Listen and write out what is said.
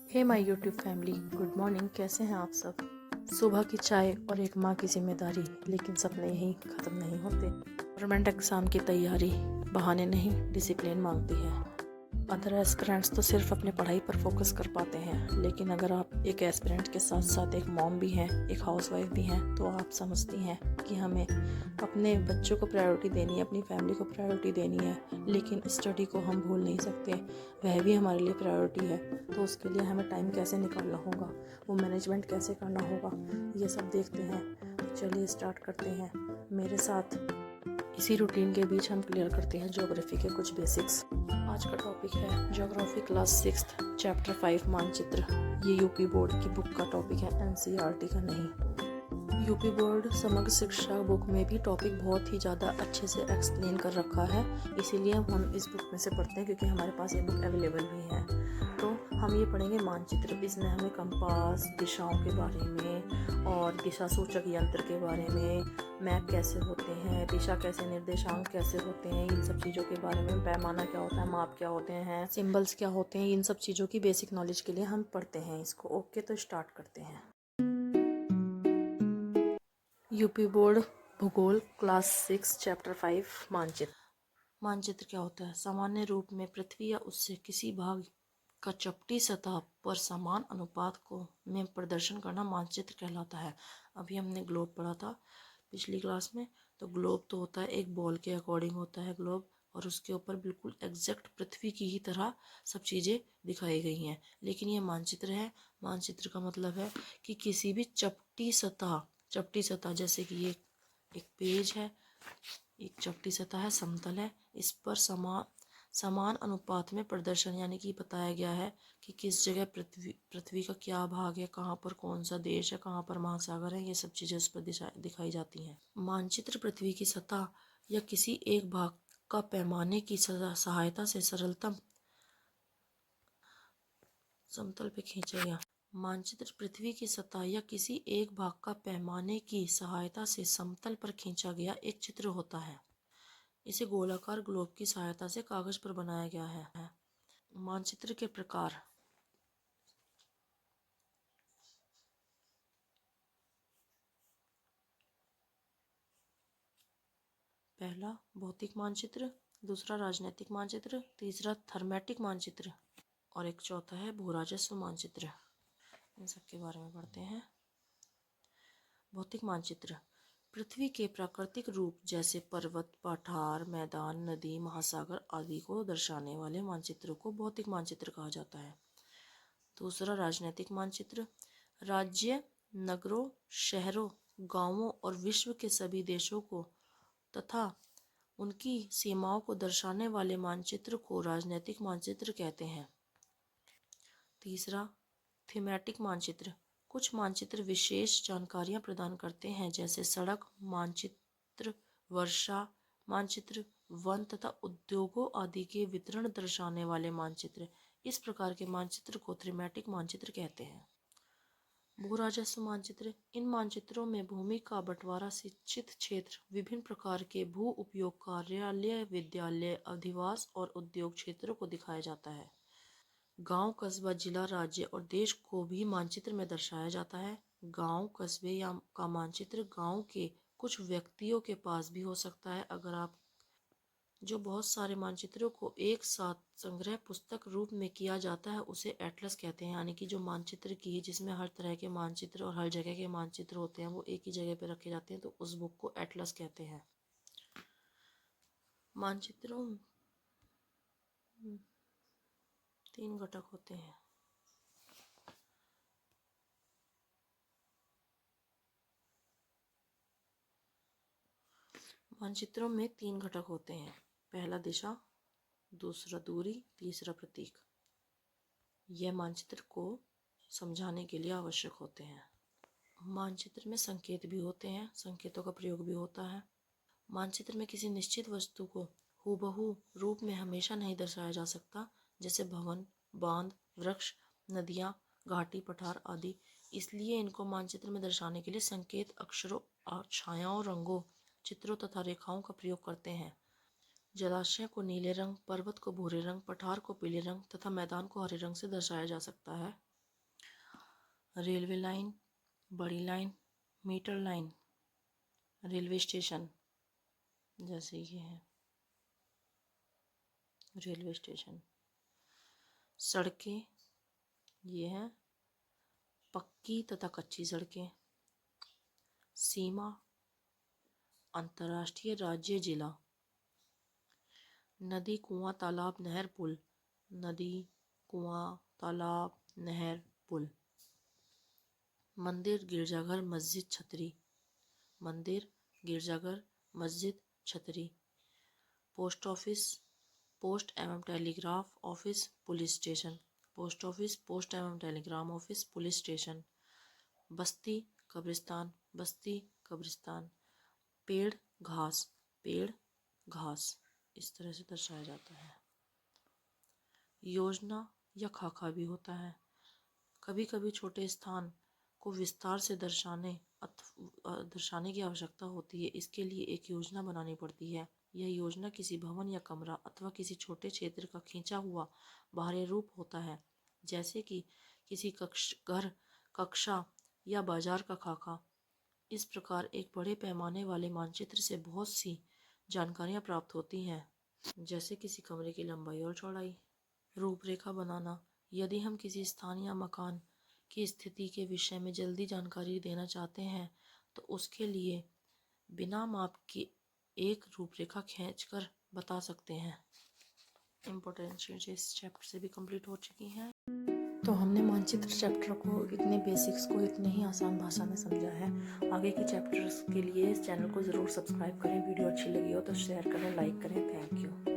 Hey my YouTube family, good morning. कैसे हैं आप सब? सुबह की चाय और एक माँ की जिम्मेदारी, लेकिन सपने यहीं ख़त्म नहीं होते। गवर्नमेंट एग्ज़ाम की तैयारी बहाने नहीं, डिसिप्लिन मांगती है। अदर एस्पिरेंट्स तो सिर्फ अपने पढ़ाई पर फोकस कर पाते हैं, लेकिन अगर आप एक एस्पिरेंट के साथ साथ एक मॉम भी हैं, एक हाउसवाइफ भी हैं, तो आप समझती हैं कि हमें अपने बच्चों को प्रायोरिटी देनी है, अपनी फैमिली को प्रायोरिटी देनी है, लेकिन स्टडी को हम भूल नहीं सकते। वह भी हमारे लिए प्रायोरिटी है। तो उसके लिए हमें टाइम कैसे निकालना होगा, वो मैनेजमेंट कैसे करना होगा, ये सब देखते हैं। तो चलिए स्टार्ट करते हैं मेरे साथ। इसी रूटीन के बीच हम क्लियर करते हैं ज्योग्राफी के कुछ बेसिक्स। आज का टॉपिक है ज्योग्राफी क्लास 6 चैप्टर 5 मानचित्र। ये यूपी बोर्ड की बुक का टॉपिक है, एनसीईआरटी का नहीं। यूपी बोर्ड समग्र शिक्षा बुक में भी टॉपिक बहुत ही ज़्यादा अच्छे से एक्सप्लेन कर रखा है, इसीलिए हम इस बुक में से पढ़ते हैं क्योंकि हमारे पास ये बुक अवेलेबल भी है। तो हम ये पढ़ेंगे मानचित्र। इसमें हमें कंपास, दिशाओं के बारे में और दिशा सूचक यंत्र के बारे में, मैप कैसे होते हैं, दिशा कैसे, निर्देशांक कैसे होते हैं, इन सब चीज़ों के बारे में, पैमाना क्या होता है, माप क्या होते हैं, सिंबल्स क्या होते हैं, इन सब चीज़ों की बेसिक नॉलेज के लिए हम पढ़ते हैं इसको। ओके, तो स्टार्ट करते हैं। यूपी बोर्ड भूगोल क्लास 6 चैप्टर 5 मानचित्र। मानचित्र क्या होता है? सामान्य रूप में पृथ्वी या उससे किसी भाग का चपटी सतह पर समान अनुपात को में प्रदर्शन करना मानचित्र कहलाता है। अभी हमने ग्लोब पढ़ा था पिछली क्लास में। तो ग्लोब तो होता है एक बॉल के अकॉर्डिंग होता है ग्लोब, और उसके ऊपर बिल्कुल एग्जैक्ट पृथ्वी की ही तरह सब चीज़ें दिखाई गई हैं। लेकिन ये मानचित्र है। मानचित्र का मतलब है कि किसी भी चपटी सतह जैसे कि ये एक पेज है, एक चपटी सतह है, समतल है, इस पर समान अनुपात में प्रदर्शन, यानी कि बताया गया है कि किस जगह पृथ्वी का क्या भाग है, कहाँ पर कौन सा देश है, कहाँ पर महासागर है, ये सब चीज़ें उस पर दिखाई जाती हैं। मानचित्र पृथ्वी की सतह या किसी एक भाग का पैमाने की सहायता से सरलतम समतल पे खींचा गया। मानचित्र पृथ्वी की सतह या किसी एक भाग का पैमाने की सहायता से समतल पर खींचा गया एक चित्र होता है। इसे गोलाकार ग्लोब की सहायता से कागज पर बनाया गया है। मानचित्र के प्रकार। पहला भौतिक मानचित्र, दूसरा राजनीतिक मानचित्र, तीसरा थर्मेटिक मानचित्र और एक चौथा है भूराजस्व मानचित्र। इन सब के बारे में पढ़ते हैं। भौतिक मानचित्र पृथ्वी के प्राकृतिक रूप जैसे पर्वत, पठार, मैदान, नदी, महासागर आदि को दर्शाने वाले मानचित्रों को भौतिक मानचित्र कहा जाता है। दूसरा राजनीतिक मानचित्र राज्य, नगरों, शहरों, गांवों और विश्व के सभी देशों को तथा उनकी सीमाओं को दर्शाने वाले मानचित्र को राजनीतिक मानचित्र कहते हैं। तीसरा थीमेटिक मानचित्र कुछ मानचित्र विशेष जानकारियां प्रदान करते हैं, जैसे सड़क मानचित्र, वर्षा मानचित्र, वन तथा उद्योगों आदि के वितरण दर्शाने वाले मानचित्र। इस प्रकार के मानचित्र को थीमेटिक मानचित्र कहते हैं। भूराजस्व मानचित्र इन मानचित्रों में भूमि का बंटवारा, सिंचित क्षेत्र, विभिन्न प्रकार के भू उपयोग, कार्यालय, विद्यालय, अधिवास और उद्योग क्षेत्रों को दिखाया जाता है। गांव, कस्बा, जिला, राज्य और देश को भी मानचित्र में दर्शाया जाता है। गांव, कस्बे या का मानचित्र गांव के कुछ व्यक्तियों के पास भी हो सकता है। अगर आप जो बहुत सारे मानचित्रों को एक साथ संग्रह पुस्तक रूप में किया जाता है उसे एटलस कहते हैं, यानी कि जो मानचित्र की जिसमें हर तरह के मानचित्र और हर जगह के मानचित्र होते हैं वो एक ही जगह पर रखे जाते हैं, तो उस बुक को एटलस कहते हैं। मानचित्रों 3 घटक होते हैं। मानचित्रों में 3 घटक होते हैं। पहला दिशा, दूसरा दूरी, तीसरा प्रतीक। यह मानचित्र को समझाने के लिए आवश्यक होते हैं। मानचित्र में संकेत भी होते हैं, संकेतों का प्रयोग भी होता है। मानचित्र में किसी निश्चित वस्तु को हूबहू रूप में हमेशा नहीं दर्शाया जा सकता, जैसे भवन, बांध, वृक्ष, नदियाँ, घाटी, पठार आदि। इसलिए इनको मानचित्र में दर्शाने के लिए संकेत अक्षरों, छायाओं, रंगों, चित्रों तथा रेखाओं का प्रयोग करते हैं। जलाशय को नीले रंग, पर्वत को भूरे रंग, पठार को पीले रंग तथा मैदान को हरे रंग से दर्शाया जा सकता है। रेलवे लाइन, बड़ी line, metre line, railway station, जैसे ये है रेलवे स्टेशन। सड़कें, ये हैं पक्की तथा कच्ची सड़कें। सीमा, अंतर्राष्ट्रीय, राज्य, जिला। नदी, कुआं, तालाब, नहर, पुल। नदी, कुआं, तालाब, नहर, पुल। मंदिर, गिरजाघर, मस्जिद, छतरी। मंदिर, गिरजाघर, मस्जिद, छतरी। पोस्ट ऑफिस, पोस्ट एवं telegraph office, police station. Post office, post एवं टेलीग्राम ऑफिस, पुलिस स्टेशन। बस्ती, कब्रिस्तान, बस्ती, कब्रिस्तान। पेड़, घास, पेड़, घास, इस तरह से दर्शाया जाता है। योजना या खाका भी होता है। कभी कभी छोटे स्थान को विस्तार से दर्शाने की आवश्यकता होती है। इसके लिए एक योजना बनानी पड़ती है। यह योजना किसी भवन या कमरा अथवा किसी छोटे क्षेत्र का खींचा हुआ बाहरी रूप होता है, जैसे कि किसी घर, कक्षा या बाजार का खाका। इस प्रकार एक बड़े पैमाने वाले मानचित्र से बहुत सी जानकारियाँ प्राप्त होती हैं, जैसे किसी कमरे की लंबाई और चौड़ाई। रूपरेखा बनाना, यदि हम किसी स्थान या मकान की स्थिति के विषय में जल्दी जानकारी देना चाहते हैं तो उसके लिए बिना माप की एक रूपरेखा खींचकर बता सकते हैं। इम्पोर्टेंट चीज़ें इस चैप्टर से भी कंप्लीट हो चुकी हैं। तो हमने मानचित्र चैप्टर को इतने बेसिक्स को इतने ही आसान भाषा में समझा है। आगे के चैप्टर्स के लिए इस चैनल को ज़रूर सब्सक्राइब करें। वीडियो अच्छी लगी हो तो शेयर करें, लाइक करें। Thank you.